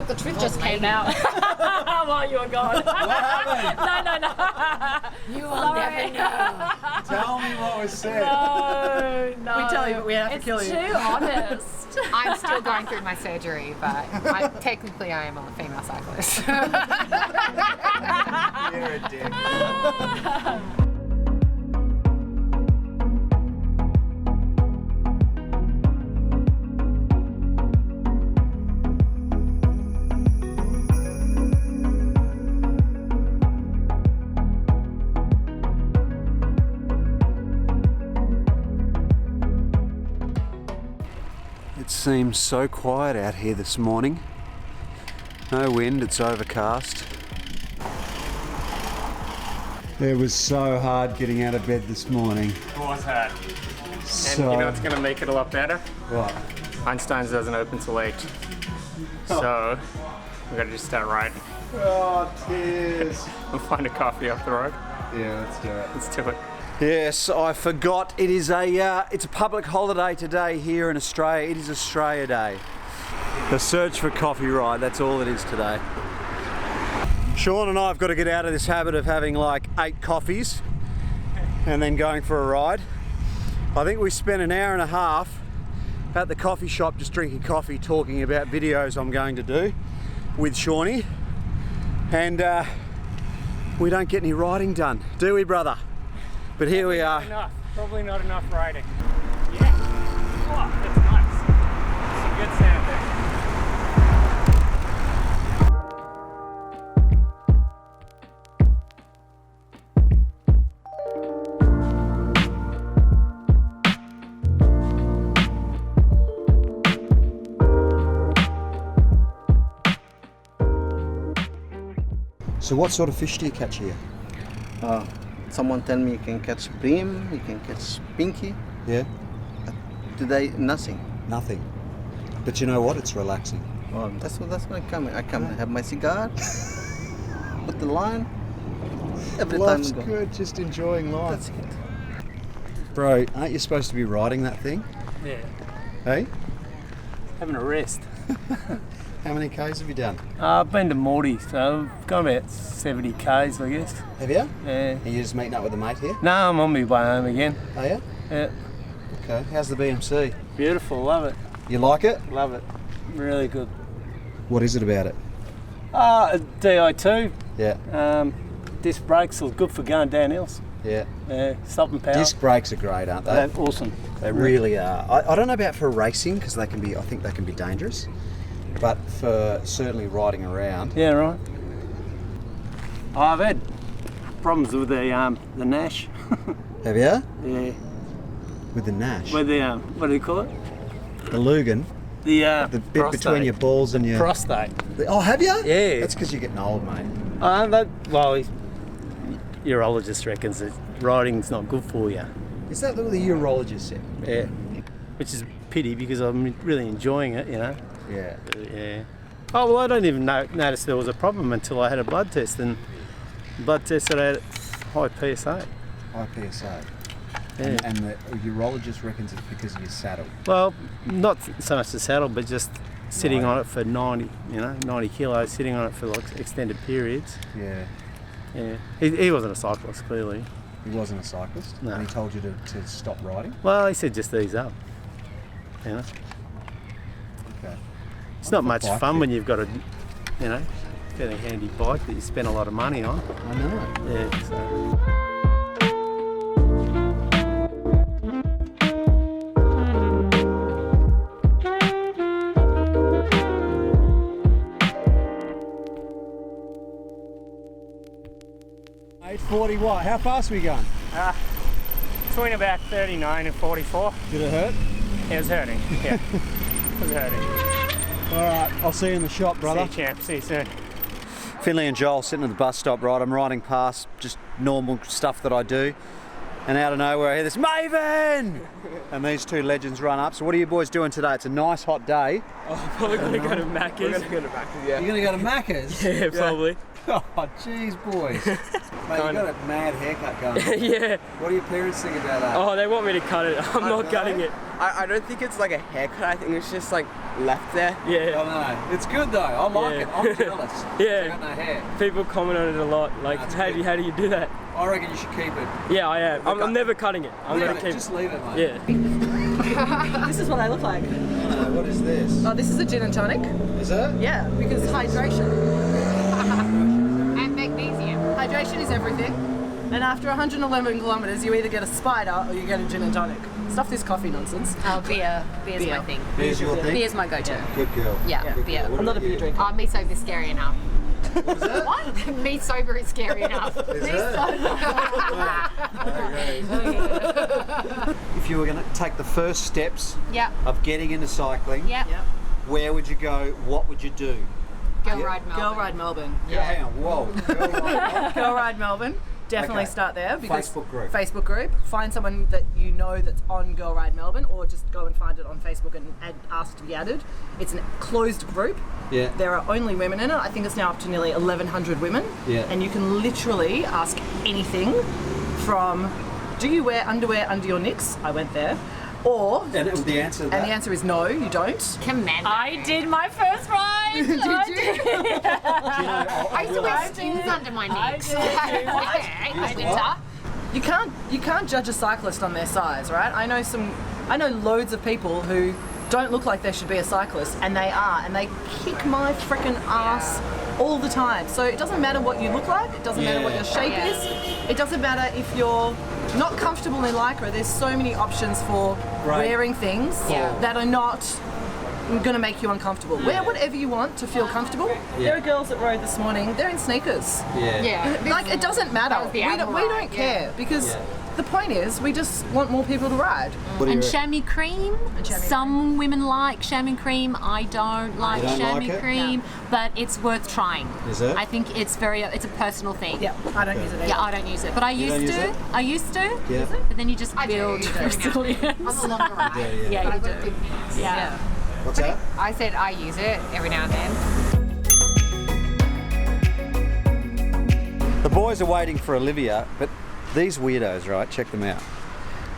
the truth just came out while you were gone. What happened? No. You will never know. Tell me what was said. No. We tell you, but we have to kill you. It's too honest. I'm still going through my surgery, but technically I am a female cyclist. You're a dick. It seems so quiet out here this morning. No wind, it's overcast. It was so hard getting out of bed this morning. It was hard. So, And you know what's going to make it a lot better? what? Einstein's doesn't open till 8. So we got to just start riding. Oh, tears. We'll find a coffee off the road. Yeah, let's do it. Let's do it. Yes, I forgot. It is it's a public holiday today here in Australia. It is Australia Day. The search for coffee ride, that's all it is today. Shaun and I have got to get out of this habit of having like 8 coffees and then going for a ride. I think we spent an hour and a half at the coffee shop just drinking coffee, talking about videos I'm going to do with Shawnee. And we don't get any riding done, do we, brother? But here we are. Probably not enough riding. Yeah. Oh, that's nice. Some good sand there. So what sort of fish do you catch here? Someone tell me you can catch bream, you can catch pinky. Yeah? Today, nothing. Nothing. But you know what? It's relaxing. Well, that's when I come. I come have my cigar, put the line. Every Life's time I go. good, just enjoying life. That's it. Bro, aren't you supposed to be riding that thing? Yeah. Hey? Having a rest. How many Ks have you done? I've been to Morty, so I've gone about 70 Ks, I guess. Have you? Yeah. Are you just meeting up with a mate here? No, I'm on my way home again. Are you? Yeah. Okay. How's the BMC? Beautiful, love it. You like it? Love it. Really good. What is it about it? DI2. Yeah. Disc brakes are good for going down hills. Yeah. Stopping power. Disc brakes are great, aren't they? They're awesome. They really are. I don't know about for racing because I think they can be dangerous. But for certainly riding around. Yeah, right. I've had problems with the Nash. Have you? Yeah. With the Nash? With the what do you call it? The Lugan? The bit prostate. between your balls and your... Prostate. Oh, have you? Yeah. That's because you're getting old, mate. Well, urologist reckons that riding's not good for you. Is that what the urologist said? Yeah. Which is a pity because I'm really enjoying it, you know. Yeah. Yeah. Oh, well, I don't even notice there was a problem until I had a blood test, and the blood test said I had high PSA. High PSA. Yeah. And the urologist reckons it's because of your saddle. Well, not so much the saddle, but just sitting on it for 90 kilos, sitting on it for like extended periods. Yeah. Yeah. He wasn't a cyclist, clearly. He wasn't a cyclist? No. And he told you to stop riding? Well, he said just ease up. You know? Okay. It's not much bike fun fit. when you've got a, fairly handy bike that you spend a lot of money on. I know. Yeah, so... 8:40 what? How fast are we going? Between about 39 and 44. Did it hurt? It was hurting, yeah. It was hurting. Alright, I'll see you in the shop, brother. See you, champ. See you soon. Finley and Joel sitting at the bus stop, right? I'm riding past just normal stuff that I do. And out of nowhere I hear this, Maven! And these two legends run up. So what are you boys doing today? It's a nice hot day. Oh, probably going to go to Macca's. We're going to go to Macca's, yeah. You're going to go to Macca's? Yeah, probably. Oh, jeez, boys. Mate, you got a mad haircut going on. Yeah. What do your parents think about that? Oh, they want me to cut it. I'm not cutting it. I don't think it's like a haircut. I think it's just like left there. Oh no, it's good though. I like it. I'm jealous. Yeah. I got no hair. People comment on it a lot. Like, That's how good. do you do that? I reckon you should keep it. Yeah, I am. I'm never cutting it. I'm Leave gonna it. keep Just leave it, mate. Yeah. This is what I look like. What is this? Oh, this is a gin and tonic. Is it? Yeah, because hydration. And magnesium. Hydration is everything. And after 111 kilometres, you either get a spider or you get a gin and tonic. Stuff this coffee nonsense. Oh, beer's my thing. Here's your thing. Beer's my go-to. Good girl. Yeah, Good beer. girl. What I'm not a about beer you? drinker. Oh, me sober is scary enough. What was that? What? Me sober is scary enough. Is it? If you were going to take the first steps Yep. of getting into cycling, Yep. where would you go? What would you do? Go ride Melbourne. Girl Ride Melbourne. Yeah. Hang on. Whoa. Girl ride. Girl Ride Melbourne. Definitely Okay. start there. Because Facebook group. Facebook group. Find someone that you know that's on Girl Ride Melbourne, or just go and find it on Facebook and ask to be added. It's a closed group. Yeah. There are only women in it. I think it's now up to nearly 1,100 women. Yeah. And you can literally ask anything from, do you wear underwear under your knicks? I went there. Or, And the answer to that? and the answer is no, you don't. Commando. I did my first ride. Did you? I used to wear skins under my knees. Okay, winter. You can't judge a cyclist on their size, right? I know loads of people who don't look like they should be a cyclist, and they are, and they kick my frickin' ass all the time. So it doesn't matter what you look like, it doesn't matter what your shape Yeah. is, it doesn't matter if you're not comfortable in Lycra. There's so many options for wearing things that are not going to make you uncomfortable. Wear whatever you want to feel comfortable. There are girls that rode this morning, they're in sneakers. Yeah. Like, it doesn't matter. That was the We Admiral don't ride, care because the point is we just want more people to ride. And chamois cream. Some women like chamois cream. I don't like You don't chamois like it? cream, but it's worth trying. Is it? I think it's a personal thing. Yeah, I don't use it either. Yeah, I don't use it, but I don't used use to. it? I used to. Yeah. But then you just I do. build Every now and then. resilience. On the longer ride. Yeah, But I you got do. good knees. Yeah. What's that? I said I use it every now and then. The boys are waiting for Olivia, but these weirdos, right, check them out.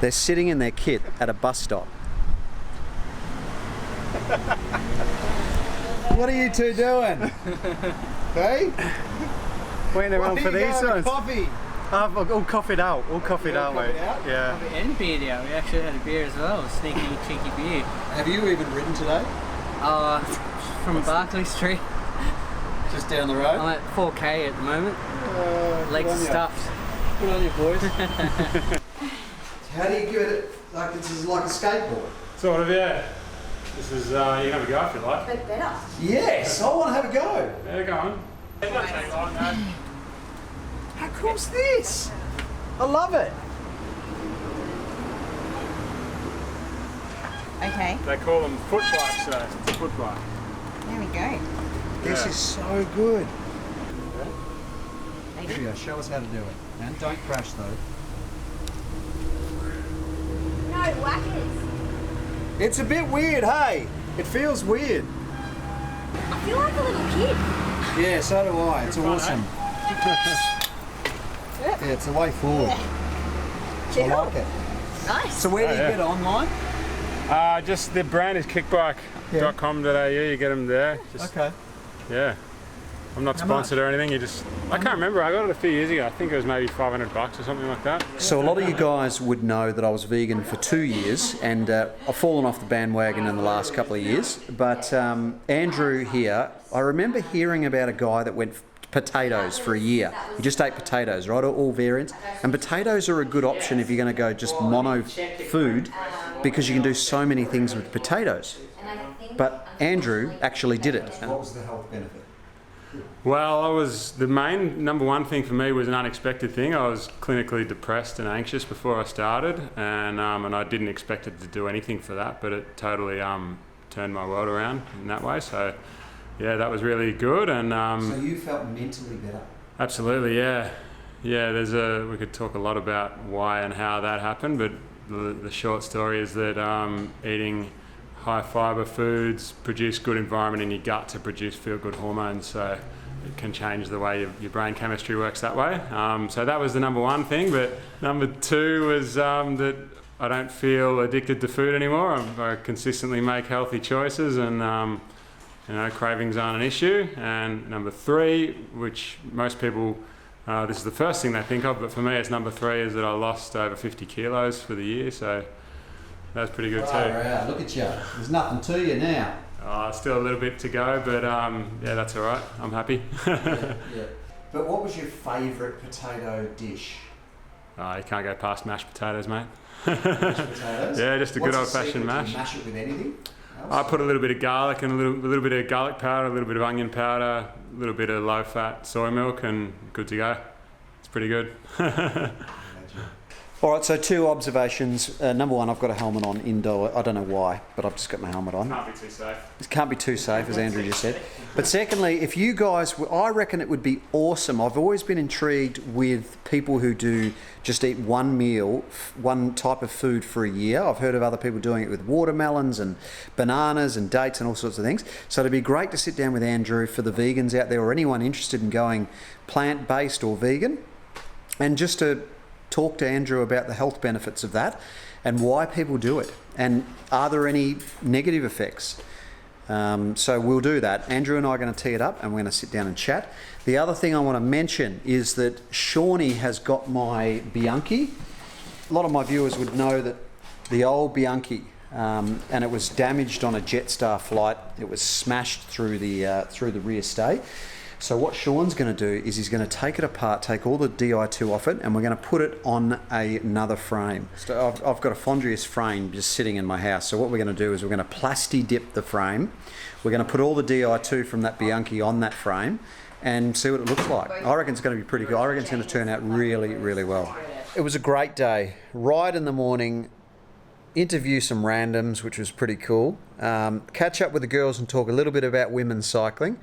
They're sitting in their kit at a bus stop. What are you two doing? Hey? Waiting around for these ones. Coffee. All coffeed out. All coffeed out, mate. coffeed out? Yeah. And beer now. We actually had a beer as well. Sneaky, cheeky beer. Have you even ridden today? From Barclay Street. Just down the road? I'm at 4K at the moment. Legs are stuffed. Good on you, boys. How do you give it, like this is like a skateboard? Sort of, yeah. This is, you can have a go if you like. Yes, I want to have a go. Yeah, go on. It doesn't take long, no. How cool's this? I love it. Okay, They call them foot bikes, so it's a foot bike. there we go. This is so good. Olivia, show us how to do it. And don't crash though. No, whackers. It's a bit weird, hey? It feels weird. I feel like a little kid. Yeah, so do I. It's Good fun, awesome. Yeah, it's the way forward. I like it. Nice. So where do you yeah. get online? Just the brand is kickbike.com.au. You get them there. Just, Okay. Yeah. I'm not sponsored or anything. I can't remember. I got it a few years ago. I think it was maybe $500 or something like that. So a lot of you guys would know that I was vegan for 2 years, and I've fallen off the bandwagon in the last couple of years. But Andrew here, I remember hearing about a guy that went potatoes for a year. He just ate potatoes, right? All variants. And potatoes are a good option if you're going to go just mono food, because you can do so many things with potatoes. But Andrew actually did it. What was the health benefit? Well, the main number one thing for me was an unexpected thing. I was clinically depressed and anxious before I started, and I didn't expect it to do anything for that, but it totally turned my world around in that way. So, yeah, that was really good. And So you felt mentally better? absolutely, yeah. Yeah, we could talk a lot about why and how that happened, but the short story is that eating high fibre foods produce good environment in your gut to produce feel-good hormones, so it can change the way your brain chemistry works that way. So that was the number one thing, but number two was that I don't feel addicted to food anymore. I consistently make healthy choices, and cravings aren't an issue. And number 3, which most people, this is the first thing they think of, but for me it's number 3, is that I lost over 50 kilos for the year, so that's pretty good too. Right, look at you. There's nothing to you now. Still a little bit to go, but yeah, that's all right. I'm happy. Yeah. But what was your favourite potato dish? You can't go past mashed potatoes, mate. Mashed potatoes? Yeah, just a What's good the old-fashioned secret? mash. Do you mash it with anything else? I put a little bit of garlic and a little bit of garlic powder, a little bit of onion powder, a little bit of low-fat soy milk, and good to go. It's pretty good. All right, so 2 observations. Number 1, I've got a helmet on indoor. I don't know why, but I've just got my helmet on. Can't be too safe. It can't be too safe, as Andrew just said. But secondly, if you guys, I reckon it would be awesome. I've always been intrigued with people who do just eat one meal, one type of food for a year. I've heard of other people doing it with watermelons and bananas and dates and all sorts of things. So it'd be great to sit down with Andrew for the vegans out there, or anyone interested in going plant-based or vegan, and just to talk to Andrew about the health benefits of that and why people do it, and are there any negative effects. So we'll do that. Andrew and I are going to tee it up and we're going to sit down and chat. The other thing I want to mention is that Shawnee has got my Bianchi. A lot of my viewers would know that the old Bianchi, and it was damaged on a Jetstar flight. It was smashed through the rear stay. So what Shaun's going to do is he's going to take it apart, take all the Di2 off it, and we're going to put it on another frame. So I've got a Fondriest frame just sitting in my house. So what we're going to do is we're going to plasti dip the frame. We're going to put all the Di2 from that Bianchi on that frame and see what it looks like. I reckon it's going to be pretty good. I reckon it's going to turn out really, really well. It was a great day. Ride in the morning, interview some randoms, which was pretty cool. Catch up with the girls and talk a little bit about women's cycling.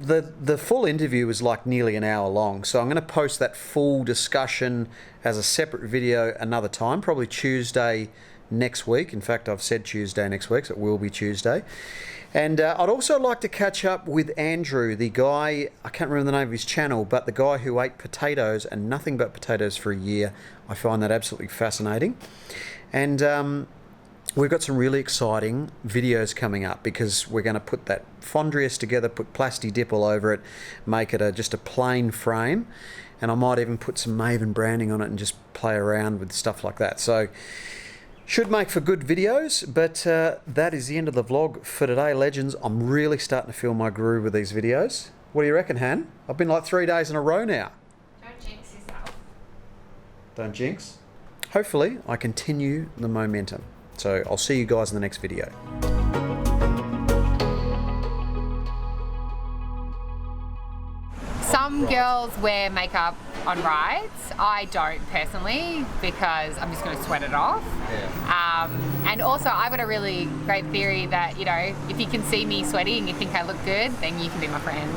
The full interview was like nearly an hour long, so I'm going to post that full discussion as a separate video another time, probably Tuesday next week. In fact, I've said Tuesday next week, so it will be Tuesday. And I'd also like to catch up with Andrew, the guy, I can't remember the name of his channel, but the guy who ate potatoes and nothing but potatoes for a year. I find that absolutely fascinating. And we've got some really exciting videos coming up because we're going to put that Fondriest together, put plasti dip all over it, make it just a plain frame, and I might even put some Maven branding on it and just play around with stuff like that. So should make for good videos, but that is the end of the vlog for today, legends. I'm really starting to feel my groove with these videos. What do you reckon, Han? I've been like 3 days in a row now. Don't jinx yourself. Don't jinx. Hopefully I continue the momentum. So I'll see you guys in the next video. Some girls wear makeup on rides. I don't personally, because I'm just going to sweat it off. Yeah. And also, I've got a really great theory that, you know, if you can see me sweaty and you think I look good, then you can be my friend.